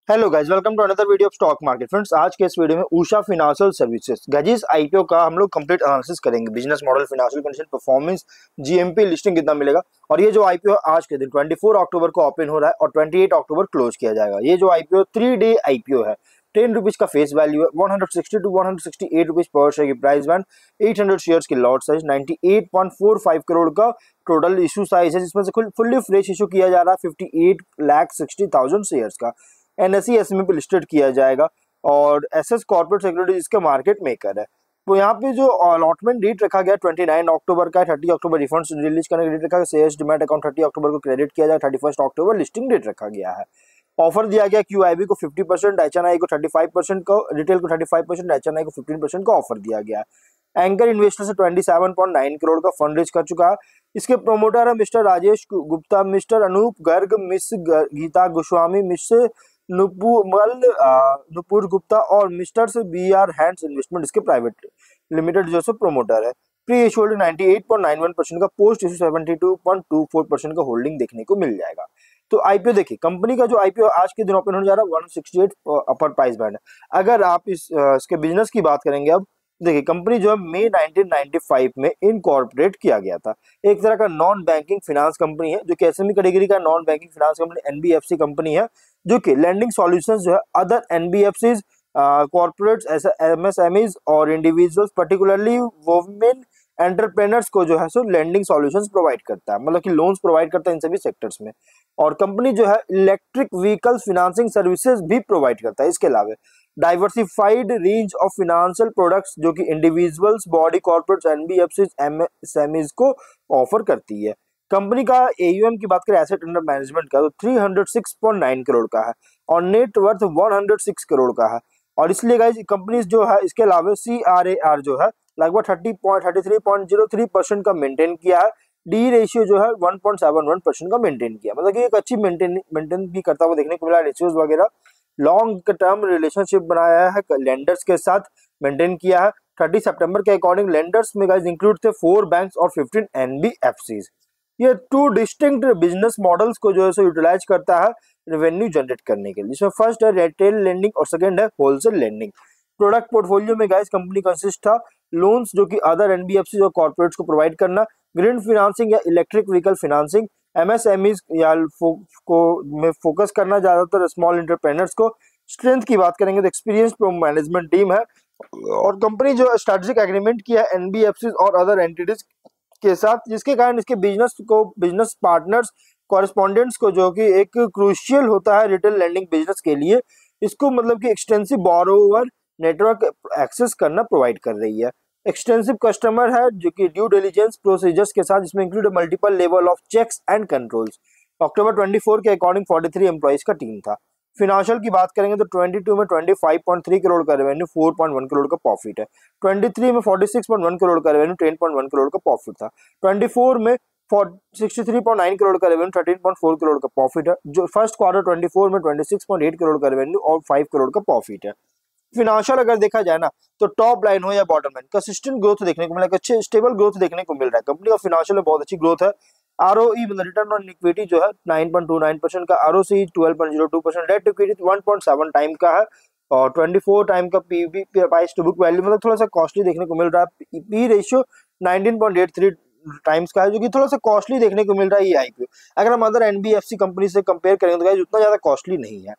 Hello guys, welcome to another video of stock market. Friends, आज के इस video में उषा फाइनेंशियल सर्विसेज गजीज आईपीओ का हम लोग कंप्लीट एनालिसिस करेंगे। Business model, financial condition, performance, GMP, listing कितना मिलेगा। और ये जो आईपीओ आज के दिन 24 अक्टूबर को ओपन हो रहा है और 28 अक्टूबर क्लोज किया जाएगा। ये जो आईपीओ 3 डे आईपीओ है, 10 रुपीज का फेस वैल्यू है, 160 टू 168 रुपीज पर शेयर की प्राइस बैंड, 800 शेयर्स की लॉट साइज, 98.45 करोड़ का टोटल इशू साइज है, जिसमें से फुल्ली फ्रेश इशू किया जा रहा है 58,60,000 शेयर्स का। एनएसई एसएमई पे लिस्टेड किया जाएगा और एसएस कॉर्पोरेट सिक्योरिटीज इसका मार्केट मेकर है। तो यहाँ पे जो अलॉटमेंट डेट रखा गया 29 अक्टूबर का, 30 अक्टूबर रिफंड्स रिलीज करने का डेट रखा गया, शेयर्स डीमैट अकाउंट 30 अक्टूबर को क्रेडिट किया जाए, 31 अक्टूबर लिस्टिंग डेट रखा गया है। ऑफर दिया गया क्यूआईबी को 50%, एचएनआई को 35% को, रिटेल को 35%, एचएनआई को 15% का ऑफर दिया गया है। एंकर इन्वेस्टर से 27.9 करोड़ का फंड रेज कर चुका है। इसके प्रोमोटर है mister Rajesh Gupta, mister Anoop Garg, miss Geeta Goswami, mister Nupur Gupta और मिस्टर से बीआर हैंड्स इन्वेस्टमेंट इसके प्राइवेट लिमिटेड जो प्रोमोटर है। प्री इशू होल्डिंग 98.91% का, पोस्ट इशू 72.24% का होल्डिंग देखने को मिल जाएगा। तो आईपीओ देखिए, कंपनी का जो आईपीओ आज के दिन ओपन होने जा रहा है 168 अपर प्राइस बैंड है। अगर आप इसके बिजनेस की बात करेंगे, अब देखिए कंपनी जो है मई 1995 में इनकॉर्पोरेट किया गया था। एक तरह का नॉन बैंकिंग फाइनेंस कंपनी है, जो कि एसएमई कैटेगरी का non banking finance company NBFC company है, जो कि लैंडिंग सॉल्यूशंस जो है अदर एनबीएफसीज, कॉर्पोरेट्स, एमएसएमईज और इंडिविजुअल्स, पर्टिकुलरली वुमेन एंटरप्रेन्योर्स को जो है सो लैंडिंग सॉल्यूशंस प्रोवाइड करता है, मतलब कि लोन्स प्रोवाइड करता है इन सभी सेक्टर्स में। और कंपनी जो है इलेक्ट्रिक व्हीकल फाइनेंसिंग सर्विसेज भी प्रोवाइड करता है। इसके अलावा diversified range of financial products जो कि individuals, body corporates, NBFCs, MSMEs को ऑफर करती है। कंपनी का एयूएम की बात करें, एसेट अंडर मैनेजमेंट का, तो 306.9 करोड़ का है और नेट वर्थ 106 करोड़ का है। और इसलिए गाइस कंपनी जो है इसके अलावा CRAR जो है लगभग 33.03% का मेंटेन किया है। डी रेशियो जो है 1.71% का मेंटेन किया, मतलब कि एक अच्छी मेंटेन भी करता हुआ देखने को मिला। रेशियोज वगैरह लॉन्ग टर्म रिलेशनशिप बनाया है लेंडर्स के साथ, मेंटेन किया है। 30 सितंबर के अकॉर्डिंग लेंडर्स में गाइस इंक्लूड थे 4 बैंक्स और 15 एनबीएफसीज। ये 2 डिस्टिंक्ट बिजनेस मॉडल्स को जो है सो यूटिलाइज करता है रेवेन्यू जनरेट करने के लिए, जिसमें फर्स्ट है रिटेल लेंडिंग और सेकंड है होलसेल लेंडिंग। प्रोडक्ट पोर्टफोलियो में गाइस कंपनी कंसिस्ट था लोन्स जो कि अदर एनबीएफसी और कॉर्पोरेट्स को प्रोवाइड करना, ग्रीन फाइनेंसिंग या इलेक्ट्रिक व्हीकल फाइनेंसिंग, एमएसएमईज या में फोकस करना ज्यादातर स्मॉल एंटरप्रेन्योर्स को। स्ट्रेंथ की बात करेंगे तो एक्सपीरियंस मैनेजमेंट टीम है और कंपनी जो स्ट्रेटेजिक एग्रीमेंट किया है एनबीएफसी और अदर एंटिटीज के साथ, जिसके कारण इसके बिजनेस पार्टनर्स, कॉरेस्पॉन्डेंट्स को जो कि एक क्रूशियल होता है रिटेल लैंडिंग बिजनेस के लिए, इसको मतलब कि एक्सटेंसिव बोरोवर नेटवर्क एक्सेस करना प्रोवाइड कर रही है। एक्सटेंसिव कस्टमर है जो कि ड्यू डिलीजेंस प्रोसीजर्स के साथ, इसमें include multiple level of checks and controls. अक्टूबर 24 के अकॉर्डिंग 43 एम्प्लॉइज का टीम था। फिनेंशियल की बात करेंगे तो 22 में 25.3 करोड़ का रेवेन्यू, 4.1 करोड़ का प्रॉफिट है। 23 में 46.1 करोड़ का रेवेन्यू, 10.1 करोड़ का प्रॉफिट था। 24 में 63.9 करोड़ का रेवेन्यू, 13.4 करोड़ का प्रॉफिट है। जो फर्स्ट क्वार्टर 24 में 26.8 करोड़ का रेवेन्यू और 5 करोड़ का प्रॉफिट है। फिनेंशियल अगर देखा जाए ना, तो टॉप लाइन हो या बॉटम लाइन, कंसिस्टेंट ग्रोथ देखने को मिला, अच्छे स्टेबल ग्रोथ देखने को मिल रहा है। कंपनी का फिनेंशियल में बहुत अच्छी ग्रोथ है। आरओई मतलब रिटर्न ऑन इक्विटी जो है 9.29% का, ROC 12.02%, debt to equity 1.7 time का है और 24 टाइम का PB price to book value, मतलब थोड़ा सा कॉस्टली देखने को मिल रहा है। पी रेशियो 19.83 टाइम्स का है, जो कि थोड़ा सा कॉस्टली देखने को मिल रहा है ये आईपीओ। अगर हम अदर एनबीएफसी कंपनी से कंपेयर करेंगे तो गाइस उतना ज्यादा कॉस्टली नहीं है।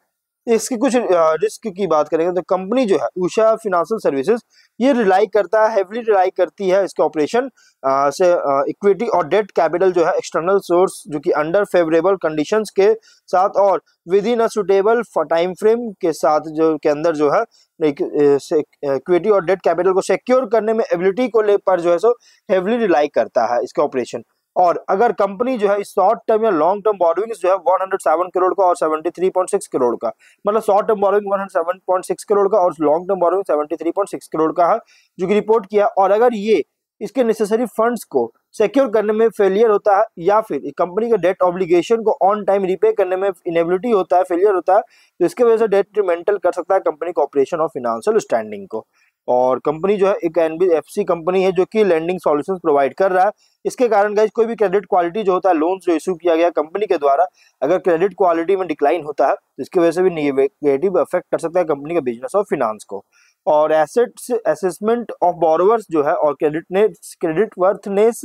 इसकी कुछ रिस्क की बात करेंगे तो कंपनी जो है उषा फाइनेंशियल सर्विसेज, ये रिलाई करता है, हेवली रिलाई करती है इसके ऑपरेशन से इक्विटी और डेट कैपिटल जो है एक्सटर्नल सोर्स, जो कि अंडर फेवरेबल कंडीशंस के साथ और with in a suitable time frame के साथ, जो के अंदर जो है इक्विटी और डेट कैपिटल को सिक्योर करने में एबिलिटी को लेकर जो है सो हेवली रिलाई करता है इसके ऑपरेशन। और अगर कंपनी जो है शॉर्ट टर्म या लॉन्ग टर्म बोरोइंग्स जो है 107 करोड़ का और 73.6 करोड़ का, मतलब शॉर्ट टर्म बोरोइंग 107.6 करोड़ का और लॉन्ग टर्म बोरोइंग 73.6 करोड़ का है, जो कि रिपोर्ट किया। और अगर ये इसके नेसेसरी फंड्स को सिक्योर करने में फेलियर होता है या फिर कंपनी के डेट ऑब्लिगेशन को ऑन टाइम रिपे करने में इनेबिलिटी होता है, फेलियर होता है, तो इसके वजह से डेट्रीमेंटल कर सकता है कंपनी का ऑपरेशन और फाइनेंशियल स्टैंडिंग को। और कंपनी जो है एक एनबीएफसी कंपनी है जो कि लेंडिंग सॉल्यूशंस प्रोवाइड कर रहा है। इसके कारण गाइस कोई भी क्रेडिट क्वालिटी जो होता है, लोन्स जो इशू किया गया कंपनी के द्वारा, अगर क्रेडिट क्वालिटी में डिक्लाइन होता है तो इसकी वजह से भी नेगेटिव इफेक्ट कर सकता है कंपनी के बिजनेस और फिनांस को। और एसेट्स असेसमेंट ऑफ बोरोवर्स जो है और क्रेडिट वर्थनेस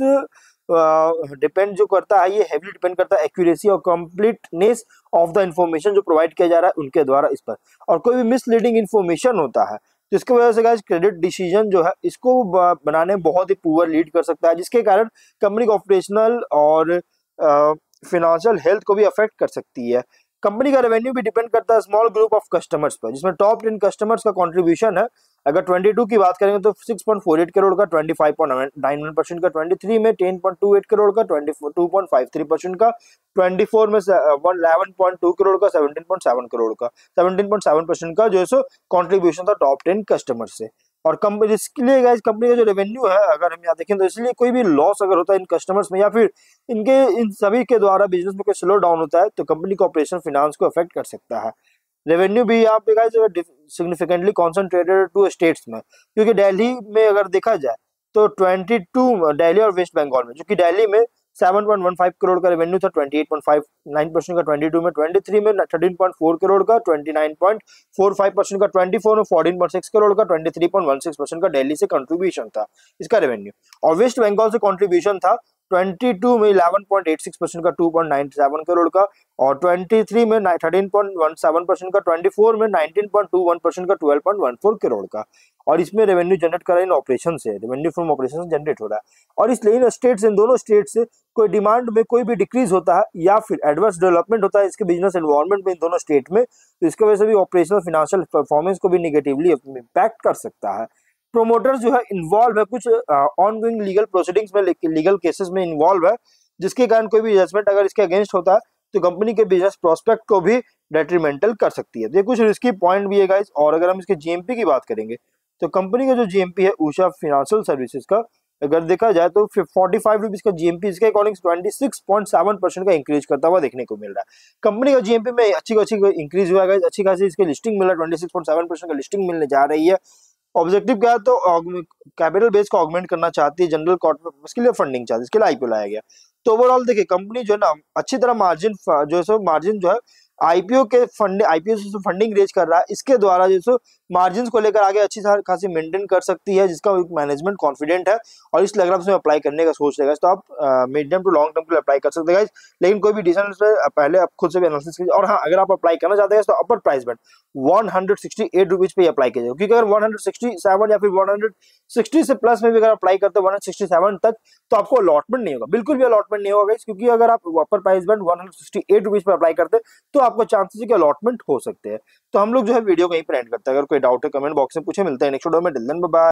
डिपेंड जो करता है, ये हेवीली डिपेंड करता है एक्यूरेसी और कंप्लीटनेस ऑफ द इंफॉर्मेशन जो प्रोवाइड किया जा रहा है उनके द्वारा इस पर। और कोई भी मिसलीडिंग इन्फॉर्मेशन होता है जिसकी वजह से गाइस क्रेडिट डिसीजन जो है इसको बनाने में बहुत ही पुअर लीड कर सकता है, जिसके कारण कंपनी का ऑपरेशनल और फिनेंशियल हेल्थ को भी अफेक्ट कर सकती है। कंपनी का रेवेन्यू भी डिपेंड करता है स्मॉल ग्रुप ऑफ कस्टमर्स पर, जिसमें टॉप 10 कस्टमर्स का कंट्रीब्यूशन है। अगर 22 की बात करेंगे तो 6.48 करोड़ का 25.91% का, 23 में 10.28 करोड़ का 22.53% का, 24 में 11.2 करोड़ का 17.7 करोड़ का 17.7% का जो है सो कॉन्ट्रीब्यूशन था टॉप 10 कस्टमर से। और कंपनी इसके लिए गाइस कंपनी का जो रेवेन्यू है अगर हम यहाँ देखें तो इसलिए कोई भी लॉस अगर होता है इन कस्टमर्स में या फिर इन सभी के द्वारा बिजनेस में कोई स्लो डाउन होता है तो कंपनी का ऑपरेशन फिनांस को अफेक्ट कर सकता है। रेवेन्यू भी यहाँ पे guys significantly concentrated two states में, क्योंकि दिल्ली में अगर देखा जाए तो 22 दिल्ली और वेस्ट बंगाल में, जो कि दिल्ली में 7.15 करोड़ का रेवेन्यू था 28.59% का, 22 में 23 में 13.4 करोड़ का 29.45% का, 24 में 14.6 करोड़ का 23.16% का दिल्ली से कंट्रीब्यूशन था इसका रेवेन्यू। और वेस्ट बंगाल से कंट्रीब्यूशन था 22 में 11.86% का 2.97 करोड़ का, और 23 में 13.17% का, 24 में 19.21% का 12.14 करोड़ का। और इसमें रेवेन्यू जनरेट कर रहा है इन ऑपरेशन से, रेवेन्यू फ्रॉम ऑपरेशन जनरेट हो रहा है। और इसलिए इन दोनों स्टेट से कोई डिमांड में कोई भी डिक्रीज होता है या फिर एडवर्स डेवलपमेंट होता है इसके बिजनेस एनवायरनमेंट में इन दोनों स्टेट में, तो इसकी वजह से भी ऑपरेशनल फाइनेंशियल परफॉर्मेंस को भी निगेटिवली इम्पैक्ट कर सकता है। प्रोमोटर जो है इन्वॉल्व है कुछ ऑनगोइंग लीगल प्रोसीडिंग्स में, लीगल केसेस में इन्वॉल्व है, जिसके कारण कोई भी जजमेंट अगर इसके अगेंस्ट होता है तो कंपनी के बिजनेस प्रोस्पेक्ट को भी डेट्रीमेंटल कर सकती है। तो ये कुछ रिस्की पॉइंट भी है गाइस। और अगर हम इसके जीएमपी की बात करेंगे तो कंपनी का जो जीएमपी है उषा फाइनेंशियल सर्विसेज का, अगर देखा जाए तो 45 रुपीज का जीएमपी इसके अकॉर्डिंग 26.7% का इंक्रीज करता हुआ देखने को मिल रहा है। कंपनी का जीएमपी में अच्छी इंक्रीज हुआ है, अच्छी खासी इसके लिस्टिंग मिल रहा है, 26.7% का लिस्टिंग मिलने जा रही है। ऑब्जेक्टिव क्या है तो कैपिटल बेस को ऑगमेंट करना चाहती है, जनरल कॉर्पोरेट उसके लिए फंडिंग चाहती है, इसके लिए आईपीओ लाया गया। तो ओवरऑल देखिए कंपनी जो है ना अच्छी तरह मार्जिन जो है आईपीओ से फंडिंग रेज कर रहा है, इसके द्वारा जो सो मार्जिन को लेकर आगे अच्छी खासी मेंटेन कर सकती है, जिसका मैनेजमेंट कॉन्फिडेंट है और इस लग रहा है अप्लाई करने का सोच रहेगा। तो आप मीडियम टू लॉन्ग टर्म के लिए अप्लाई कर सकते हैं, लेकिन कोई भी डिसीजन पहले आप खुद से भी एनालिसिस कीजिए। और हाँ, अगर आप अप्लाई करना चाहते हैं तो अपर प्राइस बैंड 168 रुपीज पे अप्लाई कीजिए, क्योंकि अगर 167 या फिर 160 से प्लस में भी अगर अप्लाई करते हैं 167 तक तो आपको अलॉटमेंट नहीं होगा, बिल्कुल भी अलॉटमेंट नहीं होगा, क्योंकि अगर आप अपर प्राइस बैंड 168 रुपीज पे अप्लाई करते हैं तो आपको चांसेस है कि अलॉटमेंट हो सकते हैं। तो हम लोग जो है वीडियो कहीं पर एंड करते हैं। अगर कोई डाउट है कमेंट बॉक्स में पूछे। मिलते हैं नेक्स्ट वीडियो में। Till then bye bye.